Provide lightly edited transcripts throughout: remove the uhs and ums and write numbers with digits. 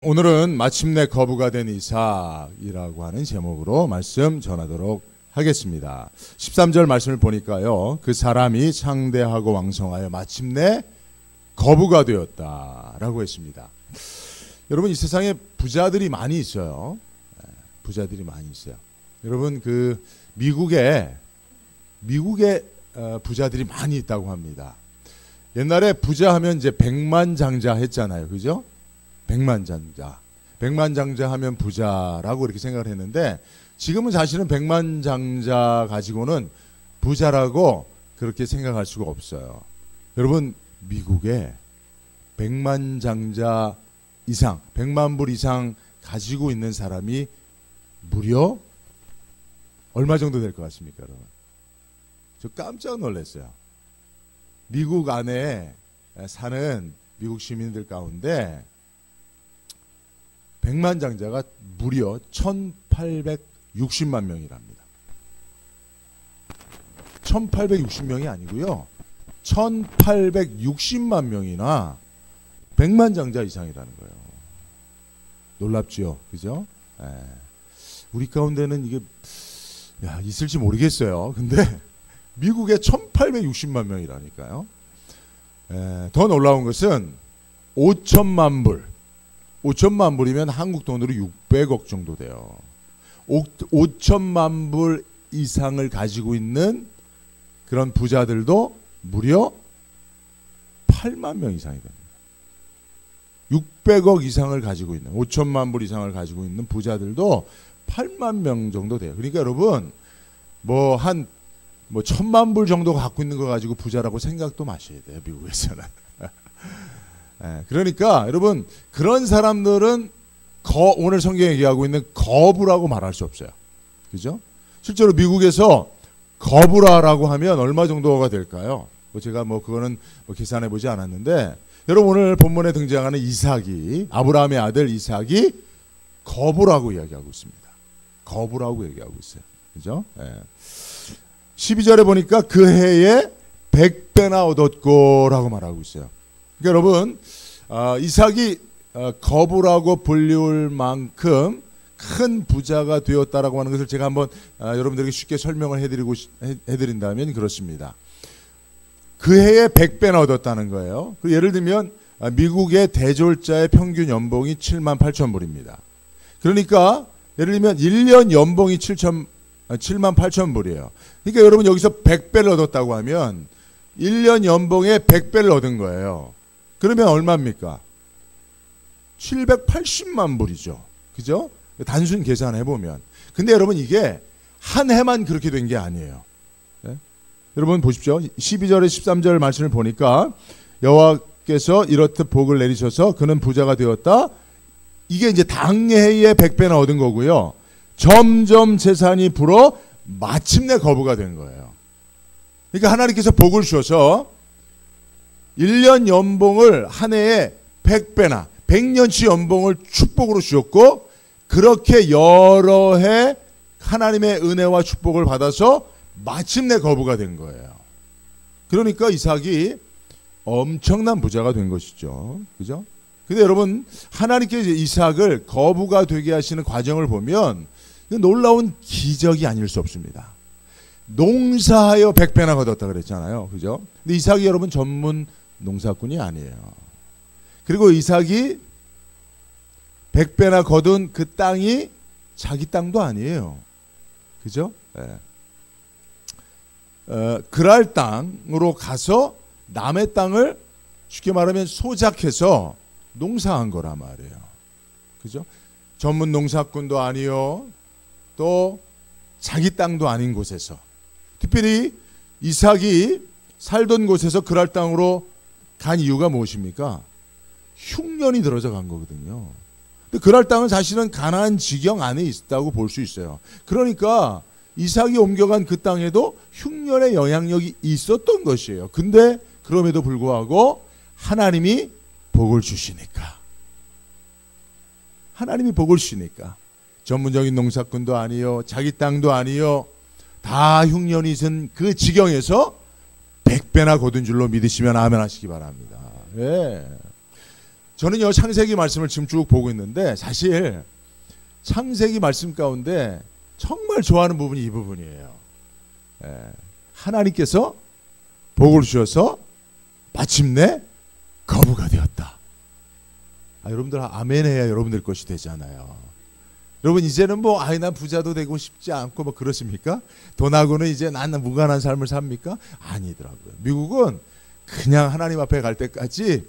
오늘은 마침내 거부가 된 이삭이라고 하는 제목으로 말씀 전하도록 하겠습니다. 13절 말씀을 보니까요, 그 사람이 창대하고 왕성하여 마침내 거부가 되었다라고 했습니다. 여러분, 이 세상에 부자들이 많이 있어요. 부자들이 많이 있어요. 여러분, 그 미국에 부자들이 많이 있다고 합니다. 옛날에 부자 하면 이제 백만장자 했잖아요, 그죠? 백만장자 하면 부자라고 이렇게 생각을 했는데, 지금은 사실은 백만장자 가지고는 부자라고 그렇게 생각할 수가 없어요. 여러분, 미국에 백만장자 이상, 100만 불 이상 가지고 있는 사람이 무려 얼마 정도 될 것 같습니까, 여러분? 저 깜짝 놀랐어요. 미국 안에 사는 미국 시민들 가운데 백만장자가 무려 1860만 명이랍니다. 1860명이 아니고요, 1860만 명이나 백만장자 이상이라는 거예요. 놀랍죠, 그죠? 우리 가운데는 이게 있을지 모르겠어요. 근데 미국에 1860만 명이라니까요. 더 놀라운 것은 5천만 불이면 한국 돈으로 600억 정도 돼요. 5천만 불 이상을 가지고 있는 그런 부자들도 무려 8만 명 이상이 됩니다. 600억 이상을 가지고 있는, 5천만 불 이상을 가지고 있는 부자들도 8만 명 정도 돼요. 그러니까 여러분, 한 1,000만 불 정도 갖고 있는 거 가지고 부자라고 생각도 마셔야 돼요, 미국에서는. 그러니까 여러분, 그런 사람들은 오늘 성경에 얘기하고 있는 거부라고 말할 수 없어요. 그죠? 실제로 미국에서 거부라라고 하면 얼마 정도가 될까요? 제가 그거는 계산해 보지 않았는데, 여러분, 오늘 본문에 등장하는 이삭이, 아브라함의 아들 이삭이 거부라고 이야기하고 있습니다. 거부라고 얘기하고 있어요. 그죠? 12절에 보니까 그 해에 100배나 얻었고라고 말하고 있어요. 그러니까 여러분, 이삭이 거부라고 불리울 만큼 큰 부자가 되었다라고 하는 것을 제가 한번 여러분들에게 쉽게 설명을 해드린다면 그렇습니다. 그 해에 100배나 얻었다는 거예요. 예를 들면 미국의 대졸자의 평균 연봉이 7만 8천 불입니다. 그러니까 예를 들면 1년 연봉이 7만 8천 불이에요. 그러니까 여러분, 여기서 100배를 얻었다고 하면 1년 연봉에 100배를 얻은 거예요. 그러면 얼마입니까? 780만 불이죠. 그죠? 단순 계산해 보면. 근데 여러분, 이게 한 해만 그렇게 된 게 아니에요. 네? 여러분 보십시오. 12절에 13절 말씀을 보니까 여호와께서 이렇듯 복을 내리셔서 그는 부자가 되었다. 이게 이제 당해에 100배나 얻은 거고요. 점점 재산이 불어 마침내 거부가 된 거예요. 그러니까 하나님께서 복을 주셔서 1년 연봉을 한 해에 100배나 100년치 연봉을 축복으로 주셨고, 그렇게 여러 해 하나님의 은혜와 축복을 받아서 마침내 거부가 된 거예요. 그러니까 이삭이 엄청난 부자가 된 것이죠. 그죠? 근데 여러분, 하나님께서 이삭을 거부가 되게 하시는 과정을 보면 놀라운 기적이 아닐 수 없습니다. 농사하여 100배나 거뒀다 그랬잖아요. 그죠? 근데 이삭이 여러분 전문 농사꾼이 아니에요. 그리고 이삭이 100배나 거둔 그 땅이 자기 땅도 아니에요. 그죠? 그랄 땅으로 가서 남의 땅을 쉽게 말하면 소작해서 농사한 거란 말이에요. 그죠? 전문 농사꾼도 아니요, 또 자기 땅도 아닌 곳에서, 특별히 이삭이 살던 곳에서 그랄 땅으로 간 이유가 무엇입니까? 흉년이 들어서 간 거거든요. 근데 그랄 땅은 사실은 가나안 지경 안에 있다고 볼 수 있어요. 그러니까 이삭이 옮겨간 그 땅에도 흉년의 영향력이 있었던 것이에요. 근데 그럼에도 불구하고 하나님이 복을 주시니까, 전문적인 농사꾼도 아니요, 자기 땅도 아니요, 다 흉년이 있은 그 지경에서 100배나 거둔 줄로 믿으시면 아멘 하시기 바랍니다. 예. 저는요 창세기 말씀을 지금 쭉 보고 있는데 사실 창세기 말씀 가운데 정말 좋아하는 부분이 이 부분이에요. 하나님께서 복을 주셔서 마침내 거부가 되었다. 여러분들 아멘 해야 여러분들 것이 되잖아요. 여러분 이제는 뭐 난 부자도 되고 싶지 않고 뭐 그러십니까? 돈하고는 이제 나는 무관한 삶을 삽니까? 아니더라고요. 미국은 그냥 하나님 앞에 갈 때까지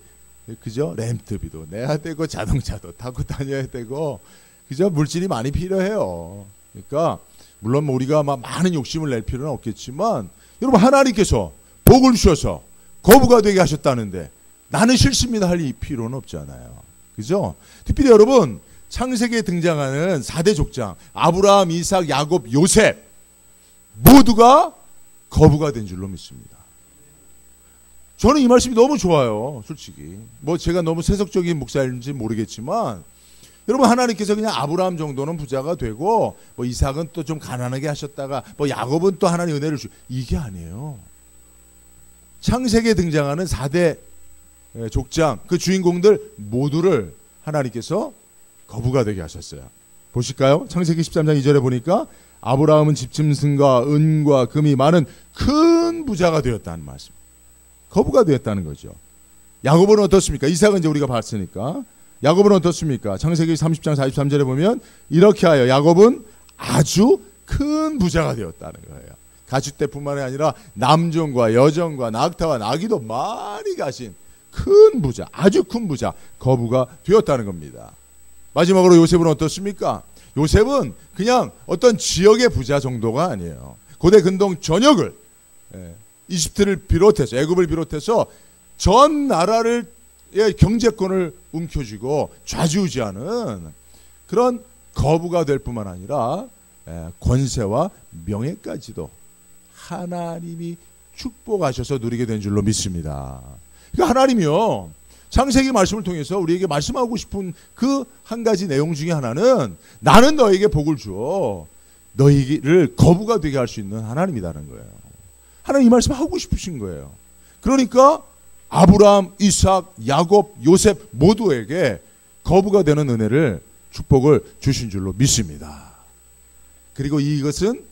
그죠? 렌트비도 내야 되고 자동차도 타고 다녀야 되고 그죠? 물질이 많이 필요해요. 그러니까 물론 뭐 우리가 막 많은 욕심을 낼 필요는 없겠지만 여러분 하나님께서 복을 주셔서 거부가 되게 하셨다는데 나는 싫습니다 할 이 필요는 없잖아요. 그죠? 특별히 여러분 창세기에 등장하는 4대 족장 아브라함, 이삭, 야곱, 요셉 모두가 거부가 된 줄로 믿습니다. 저는 이 말씀이 너무 좋아요. 솔직히 뭐 제가 너무 세속적인 목사인지 모르겠지만 여러분 하나님께서 그냥 아브라함 정도는 부자가 되고 뭐 이삭은 또 좀 가난하게 하셨다가 뭐 야곱은 또 하나님 은혜를 이게 아니에요. 창세기에 등장하는 4대 족장 그 주인공들 모두를 하나님께서 거부가 되게 하셨어요. 보실까요? 창세기 13장 2절에 보니까 아브라함은 집짐승과 은과 금이 많은 큰 부자가 되었다는 말씀. 거부가 되었다는 거죠. 야곱은 어떻습니까? 이삭은 이제 우리가 봤으니까. 야곱은 어떻습니까? 창세기 30장 43절에 보면 이렇게 하여 야곱은 아주 큰 부자가 되었다는 거예요. 가축대뿐만 아니라 남종과 여종과 낙타와 나귀도 많이 가신 큰 부자, 아주 큰 부자, 거부가 되었다는 겁니다. 마지막으로 요셉은 어떻습니까? 요셉은 그냥 어떤 지역의 부자 정도가 아니에요. 고대 근동 전역을 이집트를 비롯해서 애굽을 비롯해서 전 나라를 경제권을 움켜쥐고 좌지우지하는 그런 거부가 될 뿐만 아니라 권세와 명예까지도 하나님이 축복하셔서 누리게 된 줄로 믿습니다. 그러니까 하나님이요 창세기 말씀을 통해서 우리에게 말씀하고 싶은 그 한 가지 내용 중에 하나는 나는 너에게 복을 주어 너희를 거부가 되게 할 수 있는 하나님이라는 거예요. 하나님 이 말씀 하고 싶으신 거예요. 그러니까 아브라함, 이삭, 야곱, 요셉 모두에게 거부가 되는 은혜를 축복을 주신 줄로 믿습니다. 그리고 이것은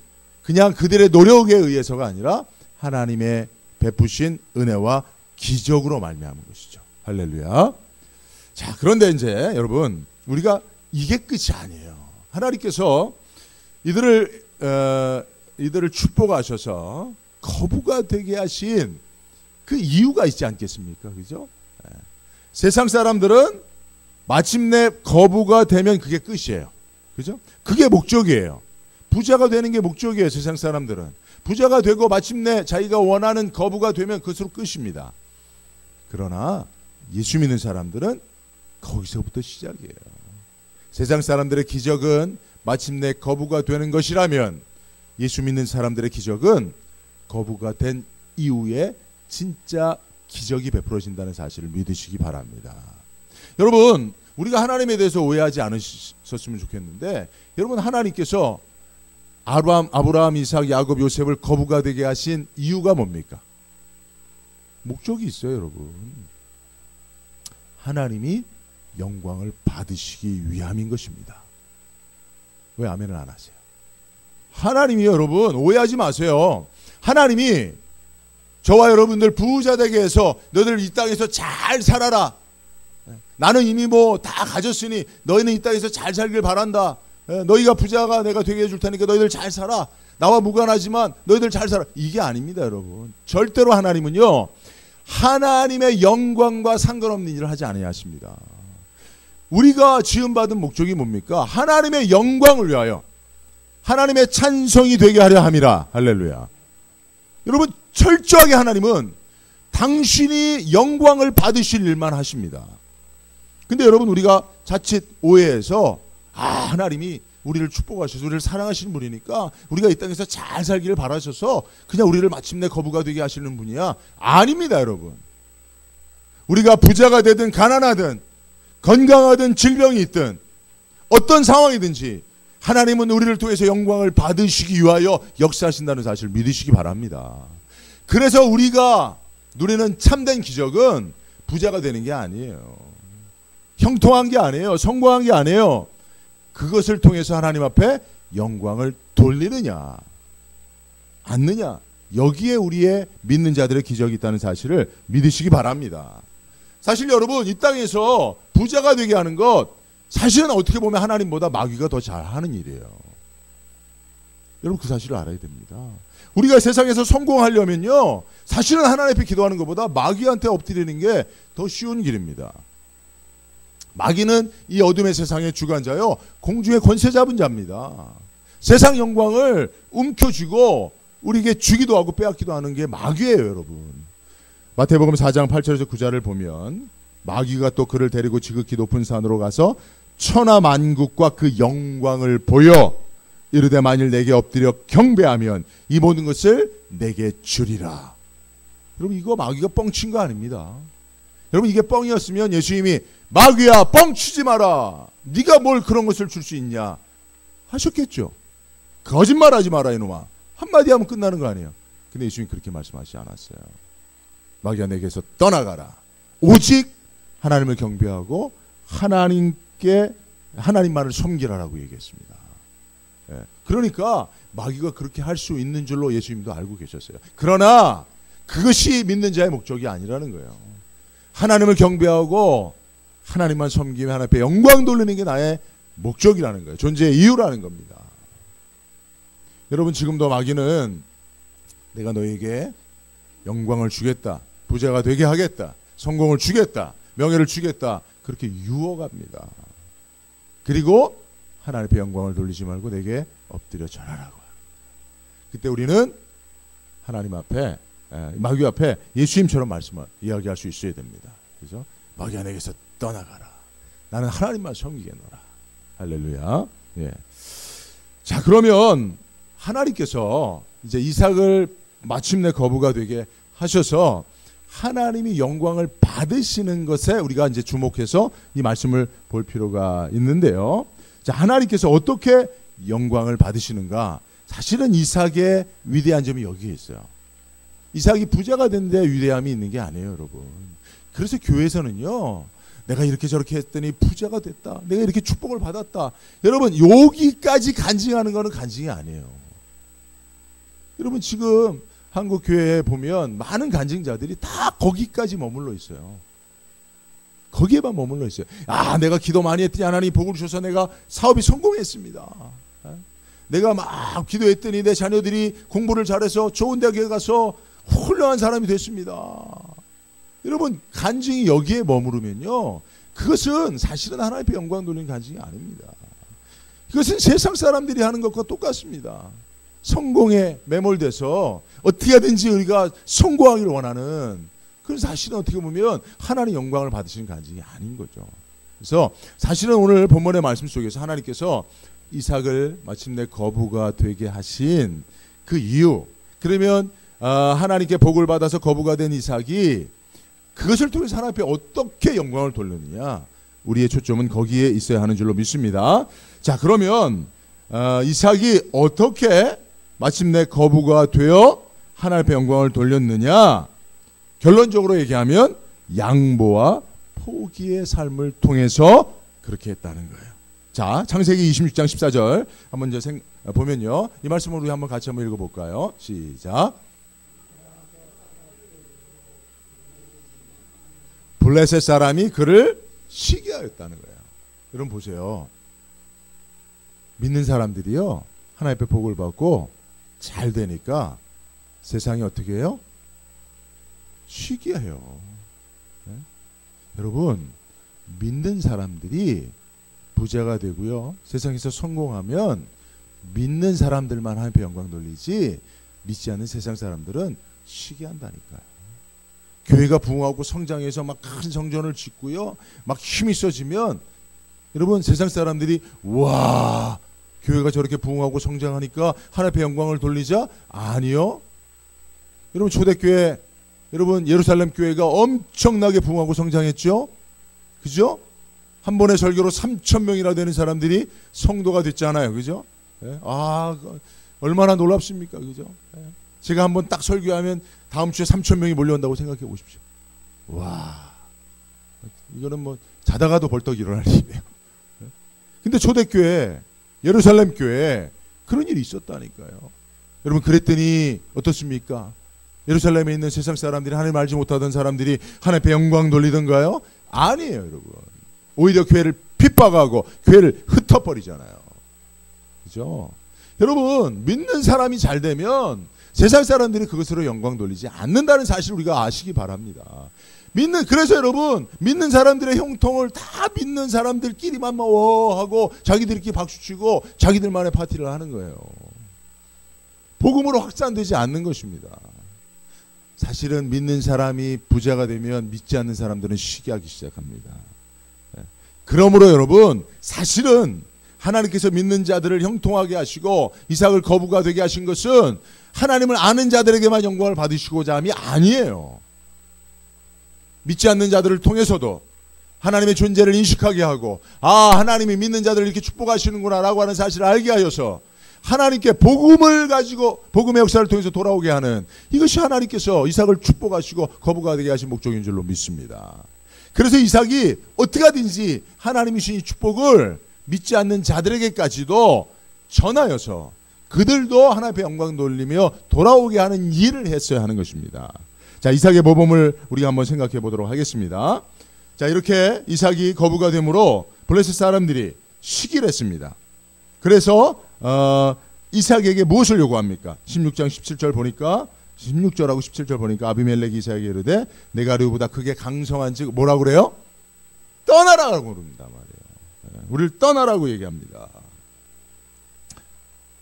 그냥 그들의 노력에 의해서가 아니라 하나님의 베푸신 은혜와 기적으로 말미암은 것이죠. 할렐루야. 자, 그런데 이제 여러분 우리가 이게 끝이 아니에요. 하나님께서 이들을 축복하셔서 거부가 되게 하신 그 이유가 있지 않겠습니까? 그죠? 세상 사람들은 마침내 거부가 되면 그게 끝이에요. 그죠? 그게 목적이에요. 부자가 되는 게 목적이에요. 세상 사람들은 부자가 되고 마침내 자기가 원하는 거부가 되면 그것으로 끝입니다. 그러나 예수 믿는 사람들은 거기서부터 시작이에요. 세상 사람들의 기적은 마침내 거부가 되는 것이라면 예수 믿는 사람들의 기적은 거부가 된 이후에 진짜 기적이 베풀어진다는 사실을 믿으시기 바랍니다. 여러분 우리가 하나님에 대해서 오해하지 않으셨으면 좋겠는데 여러분 하나님께서 아브라함, 이삭, 야곱, 요셉을 거부가 되게 하신 이유가 뭡니까? 목적이 있어요, 여러분. 하나님이 영광을 받으시기 위함인 것입니다. 왜 아멘을 안 하세요? 하나님이 여러분 오해하지 마세요. 하나님이 저와 여러분들 부자 되게 해서 너희들 이 땅에서 잘 살아라. 나는 이미 뭐 다 가졌으니 너희는 이 땅에서 잘 살길 바란다. 너희가 부자가 내가 되게 해줄 테니까 너희들 잘 살아. 나와 무관하지만 너희들 잘 살아. 이게 아닙니다, 여러분. 절대로 하나님은요 하나님의 영광과 상관없는 일을 하지 아니하십니다. 우리가 지음받은 목적이 뭡니까? 하나님의 영광을 위하여 하나님의 찬송이 되게 하려 함이라. 할렐루야. 여러분 철저하게 하나님은 당신이 영광을 받으실 일만 하십니다. 근데 여러분 우리가 자칫 오해해서 하나님이 우리를 축복하셔서 우리를 사랑하시는 분이니까 우리가 이 땅에서 잘 살기를 바라셔서 그냥 우리를 마침내 거부가 되게 하시는 분이야. 아닙니다, 여러분. 우리가 부자가 되든 가난하든 건강하든 질병이 있든 어떤 상황이든지 하나님은 우리를 통해서 영광을 받으시기 위하여 역사하신다는 사실을 믿으시기 바랍니다. 그래서 우리가 누리는 참된 기적은 부자가 되는 게 아니에요. 형통한 게 아니에요. 성공한 게 아니에요. 그것을 통해서 하나님 앞에 영광을 돌리느냐 않느냐, 여기에 우리의 믿는 자들의 기적이 있다는 사실을 믿으시기 바랍니다. 사실 여러분, 이 땅에서 부자가 되게 하는 것, 사실은 어떻게 보면 하나님보다 마귀가 더 잘하는 일이에요. 여러분, 그 사실을 알아야 됩니다. 우리가 세상에서 성공하려면요, 사실은 하나님 앞에 기도하는 것보다 마귀한테 엎드리는 게 더 쉬운 길입니다. 마귀는 이 어둠의 세상의 주관자요, 공중의 권세 잡은 자입니다. 세상 영광을 움켜쥐고 우리에게 주기도 하고 빼앗기도 하는 게 마귀예요, 여러분. 마태복음 4장 8절에서 9절을 보면 마귀가 또 그를 데리고 지극히 높은 산으로 가서 천하 만국과 그 영광을 보여 이르되 만일 내게 엎드려 경배하면 이 모든 것을 내게 주리라. 여러분, 이거 마귀가 뻥친 거 아닙니다. 여러분, 이게 뻥이었으면 예수님이 마귀야 뻥치지 마라, 네가 뭘 그런 것을 줄 수 있냐 하셨겠죠. 거짓말하지 마라 이놈아, 한마디 하면 끝나는 거 아니에요. 근데 예수님이 그렇게 말씀하시지 않았어요. 마귀야 내게서 떠나가라, 오직 하나님을 경배하고 하나님만을 섬기라라고 얘기했습니다. 예. 그러니까 마귀가 그렇게 할 수 있는 줄로 예수님도 알고 계셨어요. 그러나 그것이 믿는 자의 목적이 아니라는 거예요. 하나님을 경배하고 하나님만 섬기며 하나님 앞에 영광 돌리는 게 나의 목적이라는 거예요. 존재의 이유라는 겁니다. 여러분, 지금도 마귀는 내가 너에게 영광을 주겠다, 부자가 되게 하겠다, 성공을 주겠다, 명예를 주겠다, 그렇게 유혹합니다. 그리고 하나님 앞에 영광을 돌리지 말고 내게 엎드려 절하라고. 그때 우리는 하나님 앞에, 마귀 앞에 예수님처럼 말씀을 이야기할 수 있어야 됩니다. 그래서 마귀야 내게서 떠나가라, 나는 하나님만 섬기겠노라. 할렐루야. 예. 자, 그러면 하나님께서 이제 이삭을 마침내 거부가 되게 하셔서 하나님이 영광을 받으시는 것에 우리가 이제 주목해서 이 말씀을 볼 필요가 있는데요. 자, 하나님께서 어떻게 영광을 받으시는가? 사실은 이삭의 위대한 점이 여기에 있어요. 이삭이 부자가 된 데 위대함이 있는 게 아니에요, 여러분. 그래서 교회에서는요, 내가 이렇게 저렇게 했더니 부자가 됐다, 내가 이렇게 축복을 받았다, 여러분 여기까지 간증하는 거는 간증이 아니에요. 여러분, 지금 한국 교회에 보면 많은 간증자들이 다 거기까지 머물러 있어요. 거기에만 머물러 있어요. 아, 내가 기도 많이 했더니 하나님이 복을 주셔서 내가 사업이 성공했습니다. 내가 막 기도했더니 내 자녀들이 공부를 잘해서 좋은 대학에 가서 훌륭한 사람이 됐습니다. 여러분, 간증이 여기에 머무르면요, 그것은 사실은 하나님의 영광 돌리는 간증이 아닙니다. 이것은 세상 사람들이 하는 것과 똑같습니다. 성공에 매몰돼서 어떻게든지 우리가 성공하기를 원하는, 그건 사실은 어떻게 보면 하나님 영광을 받으시는 간증이 아닌 거죠. 그래서 사실은 오늘 본문의 말씀 속에서 하나님께서 이삭을 마침내 거부가 되게 하신 그 이유, 그러면 하나님께 복을 받아서 거부가 된 이삭이 그것을 통해서 하나님 앞에 어떻게 영광을 돌리느냐, 우리의 초점은 거기에 있어야 하는 줄로 믿습니다. 자, 그러면 이삭이 어떻게 마침내 거부가 되어 하나님 앞에 영광을 돌렸느냐? 결론적으로 얘기하면 양보와 포기의 삶을 통해서 그렇게 했다는 거예요. 자, 창세기 26장 14절 한번 이제 보면요, 이 말씀을 우리 한번 같이 한번 읽어볼까요? 시작. 블레셋 사람이 그를 시기하였다는 거예요. 여러분 보세요. 믿는 사람들이요, 하나님 앞에 복을 받고 잘 되니까 세상이 어떻게 해요? 시기해요. 네? 여러분, 믿는 사람들이 부자가 되고요, 세상에서 성공하면 믿는 사람들만 하나님께 영광 돌리지, 믿지 않는 세상 사람들은 시기한다니까요. 교회가 부흥하고 성장해서 막 큰 성전을 짓고요, 막 힘이 있어지면 여러분, 세상 사람들이 와, 교회가 저렇게 부흥하고 성장하니까 하나님 앞에 영광을 돌리자? 아니요. 여러분, 초대교회, 여러분 예루살렘 교회가 엄청나게 부흥하고 성장했죠. 그죠? 한 번의 설교로 3,000명이나 되는 사람들이 성도가 됐잖아요. 그죠? 예? 아, 얼마나 놀랍습니까? 그죠? 예? 제가 한번 딱 설교하면 다음 주에 3,000명이 몰려온다고 생각해 보십시오. 와, 이거는 뭐 자다가도 벌떡 일어날 일이에요. 근데 초대교회, 예루살렘 교회에 그런 일이 있었다니까요. 여러분, 그랬더니 어떻습니까? 예루살렘에 있는 세상 사람들이, 하나님 알지 못하던 사람들이 하나님 앞에 영광 돌리던가요? 아니에요, 여러분. 오히려 교회를 핍박하고 교회를 흩어버리잖아요. 그죠? 여러분, 믿는 사람이 잘 되면 세상 사람들이 그것으로 영광 돌리지 않는다는 사실을 우리가 아시기 바랍니다. 그래서 여러분, 믿는 사람들의 형통을 다 믿는 사람들끼리만 하고 자기들끼리 박수치고 자기들만의 파티를 하는 거예요. 복음으로 확산되지 않는 것입니다. 사실은 믿는 사람이 부자가 되면 믿지 않는 사람들은 시기하기 시작합니다. 그러므로 여러분, 사실은 하나님께서 믿는 자들을 형통하게 하시고 이삭을 거부가 되게 하신 것은 하나님을 아는 자들에게만 영광을 받으시고자 함이 아니에요. 믿지 않는 자들을 통해서도 하나님의 존재를 인식하게 하고, 하나님이 믿는 자들을 이렇게 축복하시는구나 라고 하는 사실을 알게 하여서 하나님께 복음을 가지고 복음의 역사를 통해서 돌아오게 하는, 이것이 하나님께서 이삭을 축복하시고 거부가 되게 하신 목적인 줄로 믿습니다. 그래서 이삭이 어떻게 하든지 하나님이 주신 이 축복을 믿지 않는 자들에게까지도 전하여서 그들도 하나님 앞에 영광 돌리며 돌아오게 하는 일을 했어야 하는 것입니다. 자, 이삭의 모범을 우리가 한번 생각해 보도록 하겠습니다. 자, 이렇게 이삭이 거부가 되므로 블레셋 사람들이 시기를 했습니다. 그래서 이삭에게 무엇을 요구합니까? 16장 17절 보니까, 16절하고 17절 보니까 아비멜렉이 이삭에게 이르되 내가 르우보다 크게 강성한즉 뭐라고 그래요? 떠나라고 그럽니다 말이에요. 우리를 떠나라고 얘기합니다.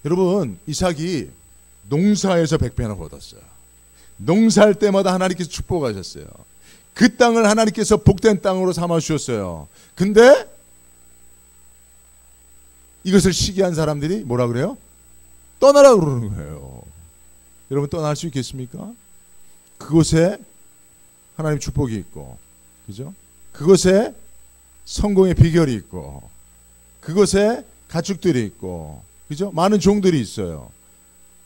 여러분, 이삭이 농사에서 100배나 얻었어요. 농사할 때마다 하나님께서 축복하셨어요. 그 땅을 하나님께서 복된 땅으로 삼아 주셨어요. 근데 이것을 시기한 사람들이 뭐라 그래요? 떠나라고 그러는 거예요. 여러분, 떠날 수 있겠습니까? 그곳에 하나님 축복이 있고, 그죠? 그곳에 성공의 비결이 있고, 그곳에 가축들이 있고, 그죠? 많은 종들이 있어요.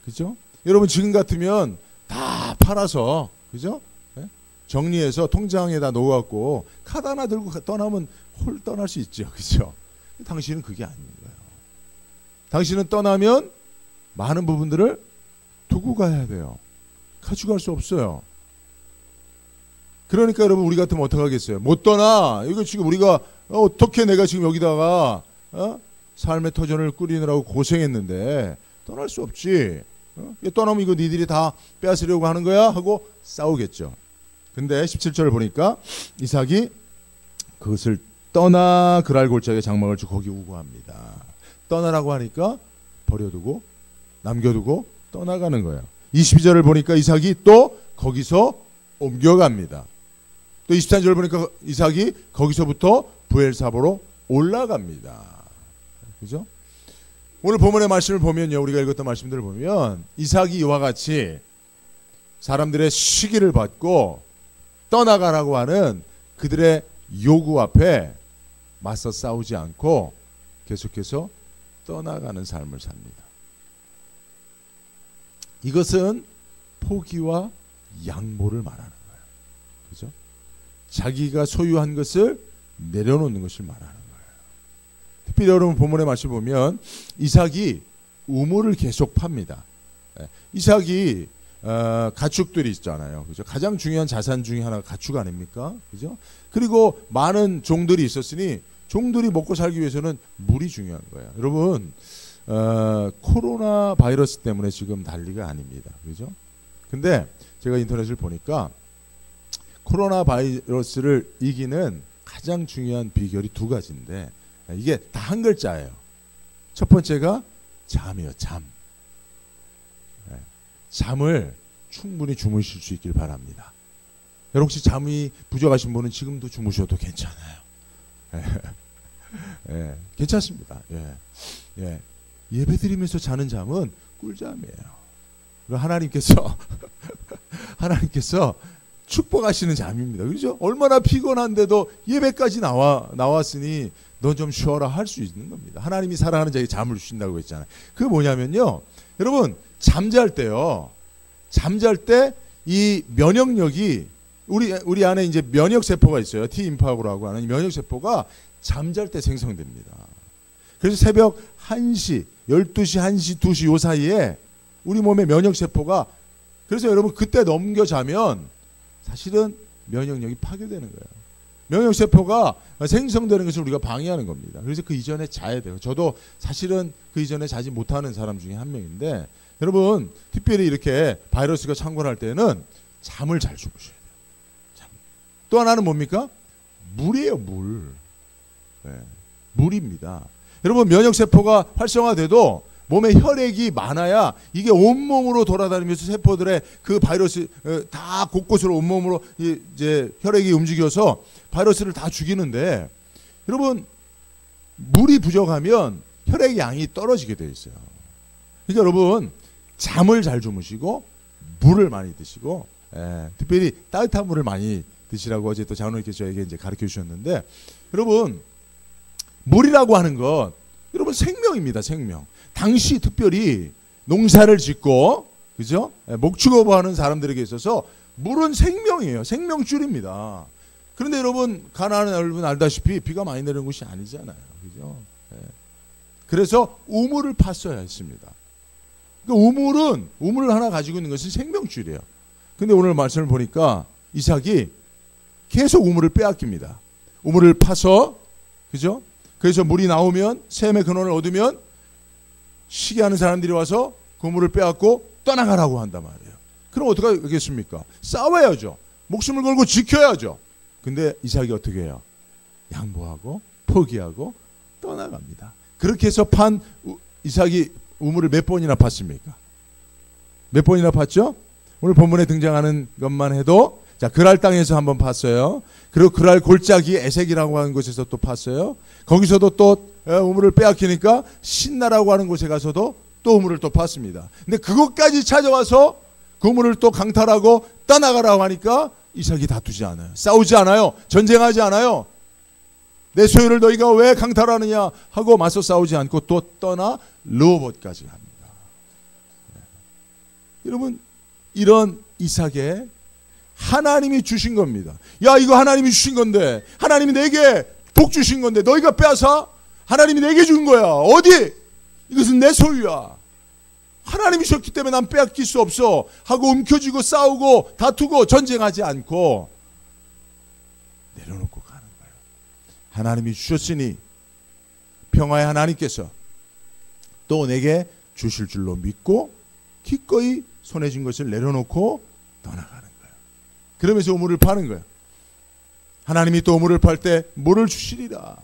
그죠? 여러분, 지금 같으면 다 팔아서, 그죠? 정리해서 통장에다 넣어갖고 카드 하나 들고 떠나면 홀 떠날 수 있죠. 그죠? 당신은 그게 아닌 거예요. 당신은 떠나면 많은 부분들을 두고 가야 돼요. 가져갈 수 없어요. 그러니까 여러분, 우리 같으면 어떡하겠어요? 못 떠나. 이거 지금 우리가 어떻게 내가 지금 여기다가 삶의 터전을 꾸리느라고 고생했는데 떠날 수 없지. 떠나면 이거 니들이 다 빼앗으려고 하는 거야? 하고 싸우겠죠. 근데 17절을 보니까 이삭이 그것을 떠나 그랄 골짜기에 장막을 치고 거기 우거합니다. 떠나라고 하니까 버려두고 남겨두고 떠나가는 거예요. 22절을 보니까 이삭이 또 거기서 옮겨갑니다. 또 23절을 보니까 이삭이 거기서부터 부엘사보로 올라갑니다. 그죠? 오늘 본문의 말씀을 보면요, 우리가 읽었던 말씀들을 보면 이삭이 이와 같이 사람들의 시기를 받고 떠나가라고 하는 그들의 요구 앞에 맞서 싸우지 않고 계속해서 떠나가는 삶을 삽니다. 이것은 포기와 양보를 말하는 거예요. 그죠? 자기가 소유한 것을 내려놓는 것을 말하는 거예요. 특별히 여러분 본문의 말씀 보면 이삭이 우물을 계속 팝니다. 이삭이 가축들이 있잖아요. 그죠? 가장 중요한 자산 중에 하나가 가축 아닙니까? 그죠? 그리고 많은 종들이 있었으니 종들이 먹고 살기 위해서는 물이 중요한 거예요. 여러분, 코로나 바이러스 때문에 지금 난리가 아닙니다. 그죠? 근데 제가 인터넷을 보니까 코로나 바이러스를 이기는 가장 중요한 비결이 두 가지인데 이게 다 한 글자예요. 첫 번째가 잠이요, 잠. 잠을 충분히 주무실 수 있길 바랍니다. 여러분, 혹시 잠이 부족하신 분은 지금도 주무셔도 괜찮아요. 괜찮습니다. 예배 드리면서 자는 잠은 꿀잠이에요. 하나님께서 축복하시는 잠입니다. 그렇죠? 얼마나 피곤한데도 예배까지 나왔으니 너 좀 쉬어라 할 수 있는 겁니다. 하나님이 사랑하는 자에게 잠을 주신다고 했잖아요. 그게 뭐냐면요, 여러분, 잠잘 때 이 면역력이 우리 안에 이제 면역 세포가 있어요. T 임파고라고 하는 면역 세포가 잠잘 때 생성됩니다. 그래서 새벽 1시, 12시, 1시, 2시 요 사이에 우리 몸의 면역 세포가, 그래서 여러분 그때 넘겨 자면 사실은 면역력이 파괴되는 거예요. 면역 세포가 생성되는 것을 우리가 방해하는 겁니다. 그래서 그 이전에 자야 돼요. 저도 사실은 그 이전에 자지 못하는 사람 중에 한 명인데, 여러분 특별히 이렇게 바이러스가 창궐할 때는 잠을 잘 주무셔야 돼요. 또 하나는 뭡니까? 물이에요. 물. 네, 물입니다. 여러분 면역 세포가 활성화돼도 몸에 혈액이 많아야 이게 온몸으로 돌아다니면서 세포들의 그 바이러스 다 곳곳으로 온몸으로 이제 혈액이 움직여서 바이러스를 다 죽이는데, 여러분 물이 부족하면 혈액 양이 떨어지게 돼 있어요. 그러니까 여러분 잠을 잘 주무시고 물을 많이 드시고, 특별히 따뜻한 물을 많이 드시라고 어제 또 장로님께서 저에게 이제 가르쳐 주셨는데, 여러분 물이라고 하는 것 여러분 생명입니다. 생명. 당시 특별히 농사를 짓고 그죠? 목축업하는 사람들에게 있어서 물은 생명이에요. 생명줄입니다. 그런데 여러분 가나안은 여러분 알다시피 비가 많이 내리는 곳이 아니잖아요. 그죠? 그래서 우물을 팠어야 했습니다. 그러니까 우물을 하나 가지고 있는 것은 생명줄이에요. 근데 오늘 말씀을 보니까 이삭이 계속 우물을 빼앗깁니다. 우물을 파서 그죠? 그래서 물이 나오면 샘의 근원을 얻으면 시기하는 사람들이 와서 그 물을 빼앗고 떠나가라고 한단 말이에요. 그럼 어떻게 하겠습니까? 싸워야죠. 목숨을 걸고 지켜야죠. 근데 이삭이 어떻게 해요? 양보하고 포기하고 떠나갑니다. 그렇게 해서 이삭이 우물을 몇 번이나 팠습니까? 몇 번이나 팠죠? 오늘 본문에 등장하는 것만 해도, 자, 그랄 땅에서 한번 팠어요. 그리고 그랄 골짜기 에색이라고 하는 곳에서 또 팠어요. 거기서도 또 우물을 빼앗기니까 신나라고 하는 곳에 가서도 또 우물을 또 팠습니다. 근데 그것까지 찾아와서 그 우물을 또 강탈하고 떠나가라고 하니까 이삭이 다투지 않아요. 싸우지 않아요. 전쟁하지 않아요. 내 소유를 너희가 왜 강탈하느냐 하고 맞서 싸우지 않고 또 떠나 르호봇까지 갑니다. 여러분 이런 이삭에 하나님이 주신 겁니다. 야, 이거 하나님이 주신 건데, 하나님이 내게 복 주신 건데 너희가 빼앗아? 하나님이 내게 준 거야. 어디? 이것은 내 소유야. 하나님이 주셨기 때문에 난 빼앗길 수 없어 하고 움켜쥐고 싸우고 다투고 전쟁하지 않고 내려놓고 가는 거예요. 하나님이 주셨으니 평화의 하나님께서 또 내게 주실 줄로 믿고 기꺼이 손에 쥔 것을 내려놓고 떠나가는 거예요. 그러면서 우물을 파는 거예요. 하나님이 또 우물을 팔 때 물을 주시리라.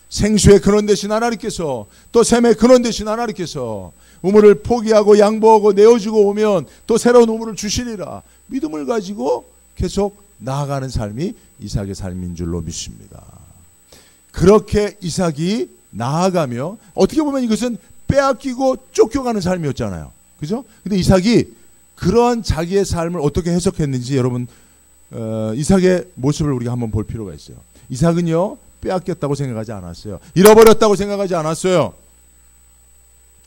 생수의 근원 되신 하나님께서, 또 샘의 근원 되신 하나님께서 우물을 포기하고 양보하고 내어주고 오면 또 새로운 우물을 주시리라. 믿음을 가지고 계속 나아가는 삶이 이삭의 삶인 줄로 믿습니다. 그렇게 이삭이 나아가며, 어떻게 보면 이것은 빼앗기고 쫓겨가는 삶이었잖아요. 그죠? 근데 이삭이 그러한 자기의 삶을 어떻게 해석했는지 여러분 이삭의 모습을 우리가 한번 볼 필요가 있어요. 이삭은요 빼앗겼다고 생각하지 않았어요. 잃어버렸다고 생각하지 않았어요.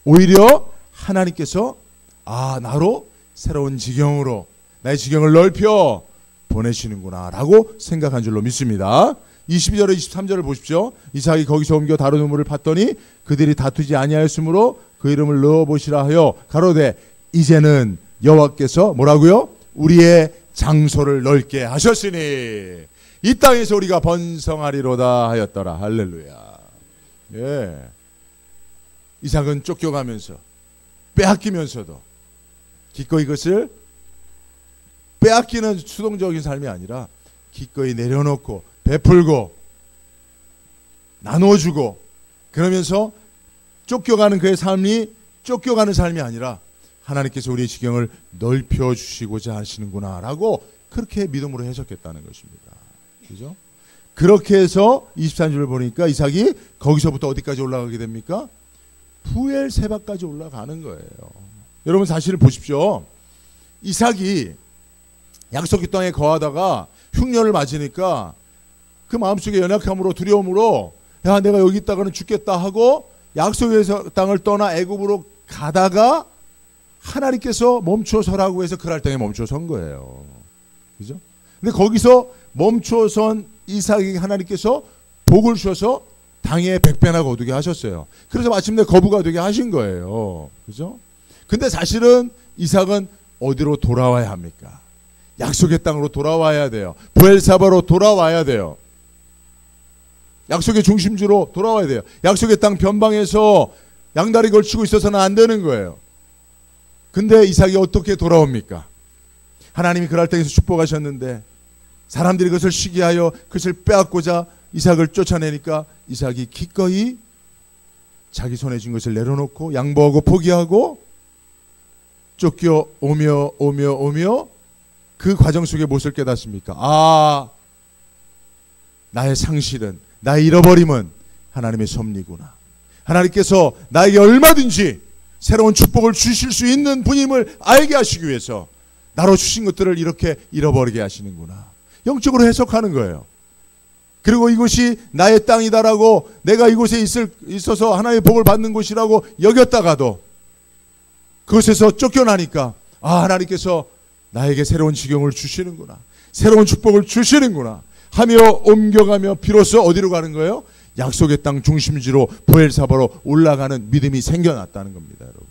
오히려 하나님께서 나로 새로운 지경으로 나의 지경을 넓혀 보내시는구나 라고 생각한 줄로 믿습니다. 22절에 23절을 보십시오. 이삭이 거기서 옮겨 다른 우물을 팠더니 그들이 다투지 아니하였으므로 그 이름을 넣어보시라 하여 가로되 이제는 여호와께서 뭐라고요? 우리의 장소를 넓게 하셨으니 이 땅에서 우리가 번성하리로다 하였더라. 할렐루야. 예. 이삭은 쫓겨가면서 빼앗기면서도 기꺼이 이것을 빼앗기는 수동적인 삶이 아니라 기꺼이 내려놓고 베풀고 나눠주고 그러면서 쫓겨가는 그의 삶이 쫓겨가는 삶이 아니라 하나님께서 우리의 지경을 넓혀주시고자 하시는구나 라고 그렇게 믿음으로 해석했다는 것입니다. 그죠? 그렇게 해서 23절을 보니까 이삭이 거기서부터 어디까지 올라가게 됩니까? 부엘세바까지 올라가는 거예요. 여러분 사실을 보십시오. 이삭이 약속의 땅에 거하다가 흉년을 맞으니까 그 마음속에 연약함으로 두려움으로 야 내가 여기 있다가는 죽겠다 하고 약속의 땅을 떠나 애굽으로 가다가 하나님께서 멈춰서라고 해서 그랄 땅에 멈춰선 거예요. 그죠? 근데 거기서 멈춰선 이삭에게 하나님께서 복을 주셔서 당에 100배나 거두게 하셨어요. 그래서 마침내 거부가 되게 하신 거예요. 그죠? 근데 사실은 이삭은 어디로 돌아와야 합니까? 약속의 땅으로 돌아와야 돼요. 브엘사바로 돌아와야 돼요. 약속의 중심지로 돌아와야 돼요. 약속의 땅 변방에서 양다리 걸치고 있어서는 안 되는 거예요. 근데 이삭이 어떻게 돌아옵니까? 하나님이 그랄 땅에서 축복하셨는데 사람들이 그것을 시기하여 그것을 빼앗고자 이삭을 쫓아내니까 이삭이 기꺼이 자기 손에 쥔 것을 내려놓고 양보하고 포기하고 쫓겨 오며 그 과정 속에 무엇을 깨닫습니까? 아, 나의 상실은, 나의 잃어버림은 하나님의 섭리구나. 하나님께서 나에게 얼마든지 새로운 축복을 주실 수 있는 분임을 알게 하시기 위해서 나로 주신 것들을 이렇게 잃어버리게 하시는구나. 영적으로 해석하는 거예요. 그리고 이곳이 나의 땅이다라고 내가 이곳에 있어서 하나님의 복을 받는 곳이라고 여겼다가도 그곳에서 쫓겨나니까 아, 하나님께서 나에게 새로운 지경을 주시는구나. 새로운 축복을 주시는구나 하며 옮겨가며 비로소 어디로 가는 거예요? 약속의 땅 중심지로 브엘사바로 올라가는 믿음이 생겨났다는 겁니다, 여러분.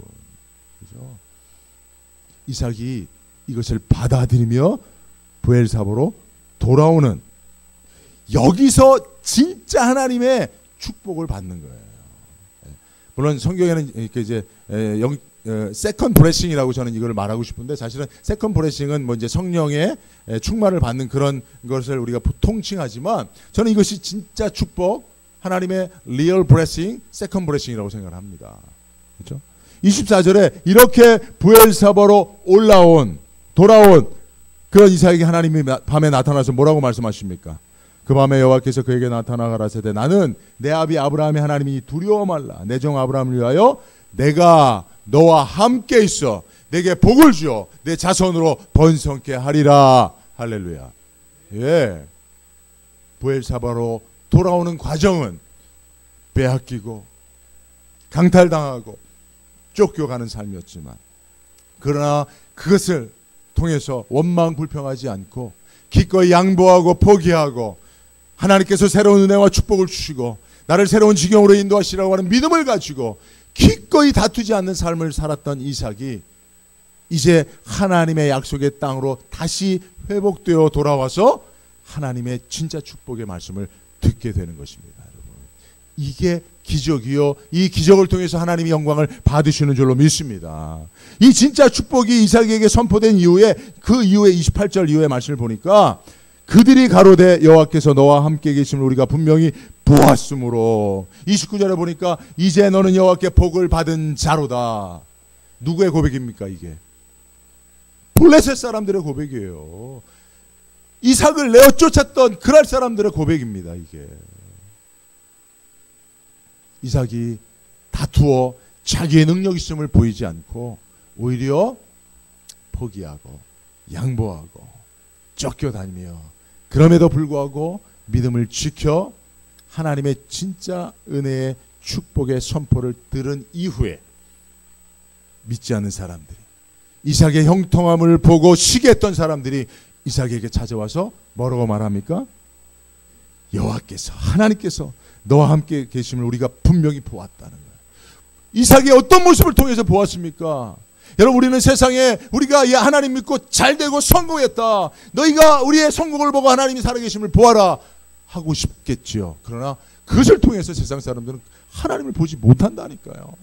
그죠? 이삭이 이것을 받아들이며 브엘사바로 돌아오는, 여기서 진짜 하나님의 축복을 받는 거예요. 물론 성경에는 이렇게 이제 세컨 브레싱이라고 저는 이걸 말하고 싶은데, 사실은 세컨 브레싱은 뭐 이제 성령의 충만을 받는 그런 것을 우리가 통칭하지만, 저는 이것이 진짜 축복, 하나님의 리얼 브레싱, 세컨 브레싱이라고 생각을 합니다. 그렇죠? 24절에 이렇게 브엘사바로 돌아온 그런 이삭에게 하나님이 밤에 나타나서 뭐라고 말씀하십니까? 그 밤에 여호와께서 그에게 나타나 가라사대 나는 내 아비 아브라함의 하나님이 두려워 말라. 내 종 아브라함을 위하여 내가 너와 함께 있어 내게 복을 주어 내 자손으로 번성케 하리라. 할렐루야. 예. 브엘사바로 돌아오는 과정은 빼앗기고 강탈당하고 쫓겨가는 삶이었지만, 그러나 그것을 통해서 원망 불평하지 않고 기꺼이 양보하고 포기하고 하나님께서 새로운 은혜와 축복을 주시고 나를 새로운 지경으로 인도하시라고 하는 믿음을 가지고 기꺼이 다투지 않는 삶을 살았던 이삭이 이제 하나님의 약속의 땅으로 다시 회복되어 돌아와서 하나님의 진짜 축복의 말씀을 듣게 되는 것입니다, 여러분. 이게 기적이요, 이 기적을 통해서 하나님이 영광을 받으시는 줄로 믿습니다. 이 진짜 축복이 이삭에게 선포된 이후에, 그 이후에 28절 이후의 말씀을 보니까 그들이 가로되 여호와께서 너와 함께 계심을 우리가 분명히 보았으므로, 29절에 보니까 이제 너는 여호와께 복을 받은 자로다. 누구의 고백입니까? 이게 블레셋 사람들의 고백이에요. 이삭을 내어 쫓았던 그랄 사람들의 고백입니다. 이게 이삭이 다투어 자기의 능력 있음을 보이지 않고 오히려 포기하고 양보하고 쫓겨다니며, 그럼에도 불구하고 믿음을 지켜 하나님의 진짜 은혜의 축복의 선포를 들은 이후에 믿지 않는 사람들이, 이삭의 형통함을 보고 시기했던 사람들이 이삭에게 찾아와서 뭐라고 말합니까? 여호와께서, 하나님께서 너와 함께 계심을 우리가 분명히 보았다는 거예요. 이삭이 어떤 모습을 통해서 보았습니까? 여러분, 우리는 세상에 우리가 하나님 믿고 잘되고 성공했다, 너희가 우리의 성공을 보고 하나님이 살아계심을 보아라 하고 싶겠지요. 그러나 그것을 통해서 세상 사람들은 하나님을 보지 못한다니까요.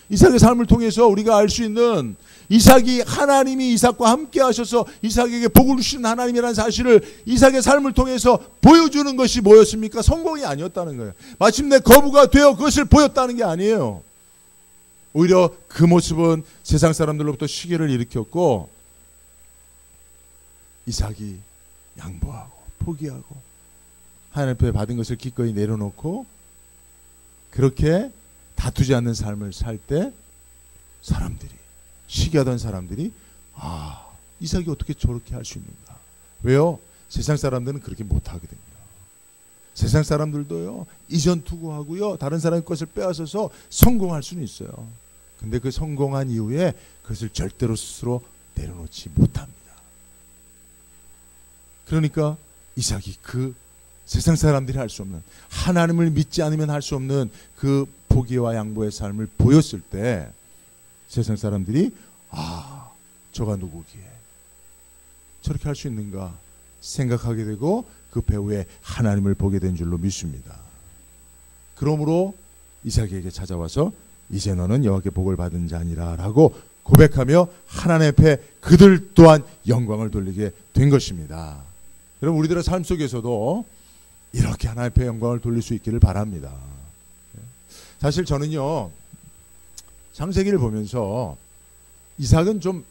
이삭의 삶을 통해서 우리가 알 수 있는, 이삭이 하나님이 이삭과 함께 하셔서 이삭에게 복을 주신 하나님이라는 사실을 이삭의 삶을 통해서 보여주는 것이 뭐였습니까? 성공이 아니었다는 거예요. 마침내 거부가 되어 그것을 보였다는 게 아니에요. 오히려 그 모습은 세상 사람들로부터 시기를 일으켰고, 이삭이 양보하고 포기하고 하나님 앞에 받은 것을 기꺼이 내려놓고 그렇게 다투지 않는 삶을 살 때 사람들이, 시기하던 사람들이, 아, 이삭이 어떻게 저렇게 할 수 있는가. 왜요? 세상 사람들은 그렇게 못하거든요. 세상 사람들도요, 이전 투구하고요, 다른 사람의 것을 빼앗아서 성공할 수는 있어요. 근데 그 성공한 이후에 그것을 절대로 스스로 내려놓지 못합니다. 그러니까 이삭이 그 세상 사람들이 할 수 없는, 하나님을 믿지 않으면 할 수 없는 그 포기와 양보의 삶을 보였을 때 세상 사람들이 저가 누구기에 저렇게 할 수 있는가 생각하게 되고 그 배후에 하나님을 보게 된 줄로 믿습니다. 그러므로 이삭에게 찾아와서 이제 너는 여호와께 복을 받은 자니라 라고 고백하며 하나님 앞에 그들 또한 영광을 돌리게 된 것입니다. 여러분, 우리들의 삶 속에서도 이렇게 하나님 앞에 영광을 돌릴 수 있기를 바랍니다. 사실 저는요, 창세기를 보면서 이삭은 좀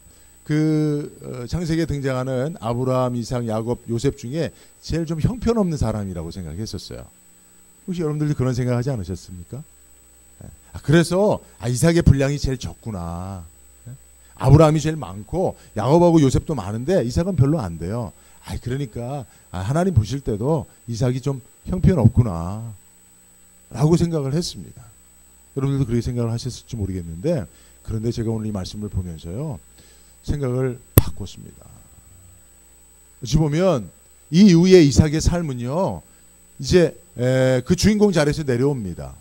창세기에 등장하는 아브라함, 이삭, 야곱, 요셉 중에 제일 좀 형편없는 사람이라고 생각했었어요. 혹시 여러분들도 그런 생각하지 않으셨습니까? 그래서 이삭의 분량이 제일 적구나. 아브라함이 제일 많고 야곱하고 요셉도 많은데 이삭은 별로 안 돼요. 그러니까 하나님 보실 때도 이삭이 좀 형편없구나 라고 생각을 했습니다. 여러분들도 그렇게 생각을 하셨을지 모르겠는데, 그런데 제가 오늘 이 말씀을 보면서요, 생각을 바꿨습니다. 어찌 보면 이 이후에 이삭의 삶은요, 이제 그 주인공 자리에서 내려옵니다.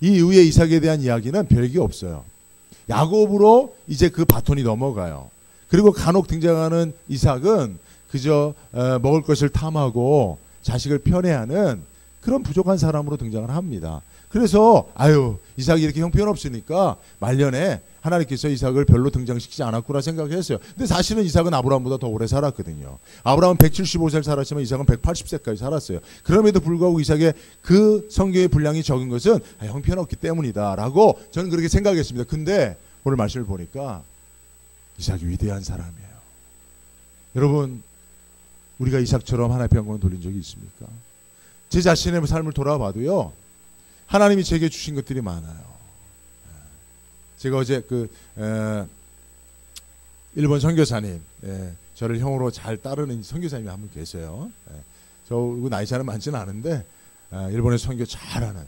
이 이후에 이삭에 대한 이야기는 별게 없어요. 야곱으로 이제 그 바톤이 넘어가요. 그리고 간혹 등장하는 이삭은 그저 먹을 것을 탐하고 자식을 편애하는 그런 부족한 사람으로 등장을 합니다. 그래서 이삭이 이렇게 형편없으니까 말년에 하나님께서 이삭을 별로 등장시키지 않았구나 생각했어요. 근데 사실은 이삭은 아브라함보다 더 오래 살았거든요. 아브라함은 175세를 살았지만 이삭은 180세까지 살았어요. 그럼에도 불구하고 이삭의 그 성경의 분량이 적은 것은 형편없기 때문이다라고 저는 그렇게 생각했습니다. 근데 오늘 말씀을 보니까 이삭이 위대한 사람이에요. 여러분, 우리가 이삭처럼 하나님의 영광을 돌린 적이 있습니까? 제 자신의 삶을 돌아봐도요, 하나님이 제게 주신 것들이 많아요. 제가 어제 일본 선교사님, 저를 형으로 잘 따르는 선교사님이 한 분 계세요. 저 나이 차는 많지는 않은데 일본에 선교 잘하는,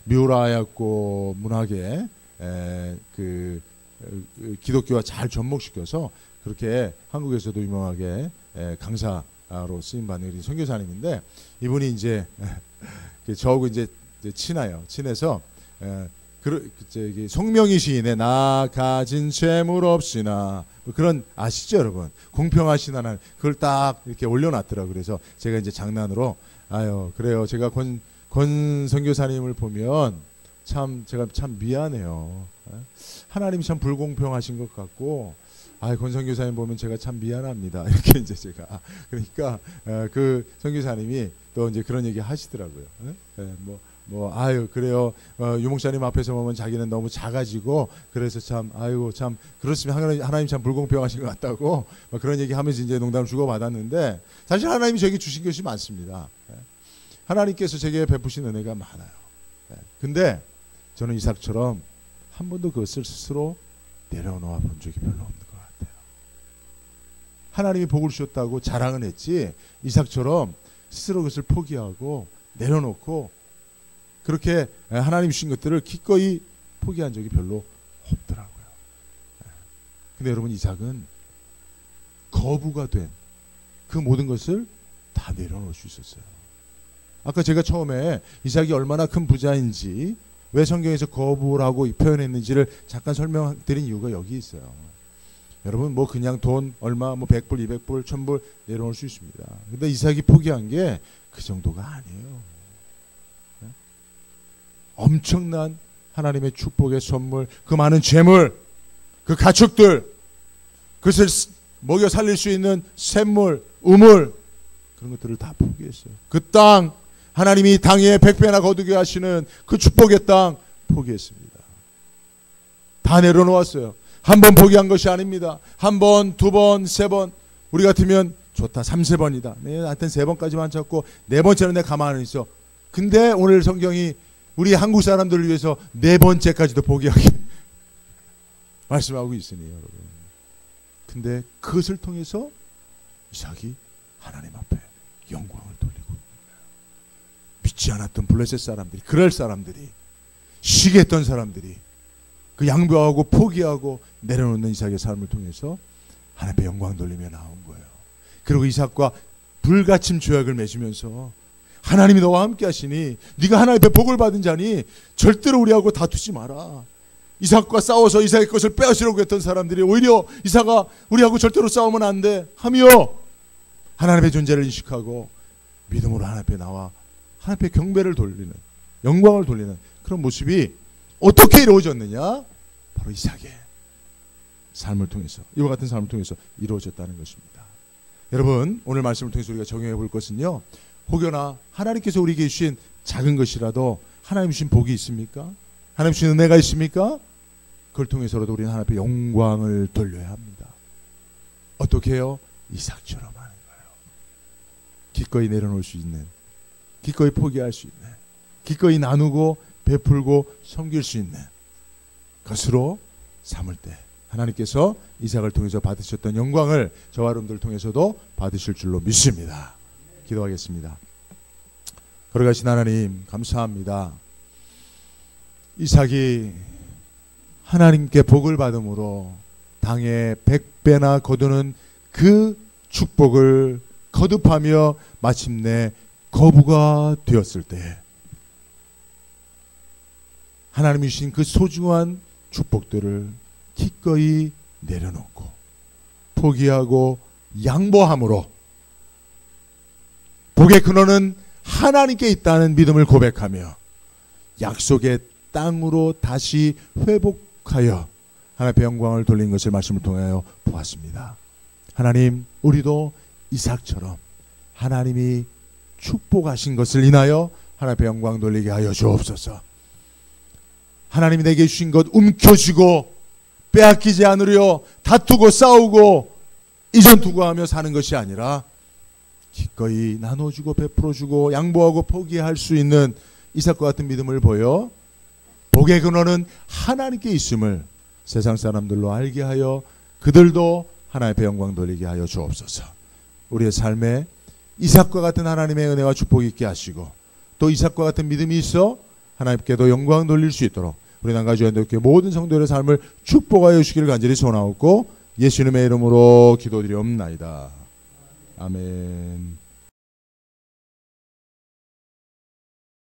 미우라야코 문화계 기독교와 잘 접목시켜서 그렇게 한국에서도 유명하게 강사로 쓰임받는 선교사님인데, 이분이 이제 저하고 이제 친해요. 친해서 송명희 시인의 나 가진 재물 없이나 그런 아시죠, 여러분? 공평하신 하나님, 그걸 딱 이렇게 올려놨더라고요. 그래서 제가 이제 장난으로 그래요, 제가 권 선교사님을 보면 제가 참 미안해요. 하나님이 참 불공평하신 것 같고, 권 선교사님 보면 제가 참 미안합니다. 이렇게 이제 제가 그러니까 그 선교사님이 또 이제 그런 얘기 하시더라고요. 그래요. 유목사님 앞에서 보면 자기는 너무 작아지고 그래서 참 그렇으면 하나님 참 불공평하신 것 같다고 그런 얘기 하면서 이제 농담을 주고받았는데, 사실 하나님이 저에게 주신 것이 많습니다. 하나님께서 제게 베푸신 은혜가 많아요. 근데 저는 이삭처럼 한 번도 그것을 스스로 내려놓아 본 적이 별로 없는 것 같아요. 하나님이 복을 주셨다고 자랑은 했지, 이삭처럼 스스로 그것을 포기하고 내려놓고 그렇게 하나님 주신 것들을 기꺼이 포기한 적이 별로 없더라고요. 근데 여러분, 이삭은 거부가 된 그 모든 것을 다 내려놓을 수 있었어요. 아까 제가 처음에 이삭이 얼마나 큰 부자인지, 왜 성경에서 거부라고 표현했는지를 잠깐 설명드린 이유가 여기 있어요. 여러분, 그냥 돈 얼마 100불, 200불, 1000불 내려놓을 수 있습니다. 근데 이삭이 포기한 게 그 정도가 아니에요. 엄청난 하나님의 축복의 선물, 그 많은 재물, 그 가축들, 그것을 먹여 살릴 수 있는 샘물, 우물, 그런 것들을 다 포기했어요. 그 땅, 하나님이 당에 100배나 거두게 하시는 그 축복의 땅 포기했습니다. 다 내려놓았어요. 한 번 포기한 것이 아닙니다. 한 번, 두 번, 세 번. 우리 같으면 좋다, 3, 4번이다. 하여튼 3번까지만 찾고 4번째는 내가 가만히 있어. 근데 오늘 성경이 우리 한국 사람들을 위해서 4번째까지도 포기하게 말씀하고 있으니, 여러분. 근데 그것을 통해서 이삭이 하나님 앞에 영광을 돌리고 있는 거예요. 믿지 않았던 블레셋 사람들이, 그럴 사람들이, 시기했던 사람들이 그 양보하고 포기하고 내려놓는 이삭의 삶을 통해서 하나님 앞에 영광 돌리며 나온 거예요. 그리고 이삭과 불가침 조약을 맺으면서 하나님이 너와 함께 하시니 네가 하나님 앞에 복을 받은 자니 절대로 우리하고 다투지 마라. 이삭과 싸워서 이삭의 것을 빼앗으려고 했던 사람들이 오히려 이삭아 우리하고 절대로 싸우면 안 돼 하며 하나님의 존재를 인식하고 믿음으로 하나님 앞에 나와 하나님 앞에 경배를 돌리는, 영광을 돌리는 그런 모습이 어떻게 이루어졌느냐? 바로 이삭의 삶을 통해서, 이와 같은 삶을 통해서 이루어졌다는 것입니다. 여러분, 오늘 말씀을 통해서 우리가 적용해 볼 것은요, 혹여나 하나님께서 우리에게 주신 작은 것이라도 하나님 주신 복이 있습니까? 하나님 주신 은혜가 있습니까? 그걸 통해서라도 우리는 하나님 앞에 영광을 돌려야 합니다. 어떻게 해요? 이삭처럼 하는 거예요. 기꺼이 내려놓을 수 있는, 기꺼이 포기할 수 있는, 기꺼이 나누고 베풀고 섬길 수 있는 것으로 삼을 때 하나님께서 이삭을 통해서 받으셨던 영광을 저와 여러분들을 통해서도 받으실 줄로 믿습니다. 기도하겠습니다. 걸어가신 하나님 감사합니다. 이삭이 하나님께 복을 받음으로 당에 100배나 거두는 그 축복을 거듭하며 마침내 거부가 되었을 때 하나님이 주신 그 소중한 축복들을 기꺼이 내려놓고 포기하고 양보함으로 복의 근원은 하나님께 있다는 믿음을 고백하며 약속의 땅으로 다시 회복하여 하나님 앞에 영광을 돌린 것을 말씀을 통하여 보았습니다. 하나님, 우리도 이삭처럼 하나님이 축복하신 것을 인하여 하나님 앞에 영광 돌리게 하여 주옵소서. 하나님이 내게 주신 것 움켜쥐고 빼앗기지 않으려 다투고 싸우고 이전투구하며 사는 것이 아니라 기꺼이 나눠주고 베풀어주고 양보하고 포기할 수 있는 이삭과 같은 믿음을 보여 복의 근원은 하나님께 있음을 세상 사람들로 알게 하여 그들도 하나님 앞에 영광 돌리게 하여 주옵소서. 우리의 삶에 이삭과 같은 하나님의 은혜와 축복이 있게 하시고 또 이삭과 같은 믿음이 있어 하나님께도 영광 돌릴 수 있도록 우리 남가주연대교회 모든 성도들의 삶을 축복하여 주시기를 간절히 소원하옵고 예수님의 이름으로 기도드리옵나이다. 아멘.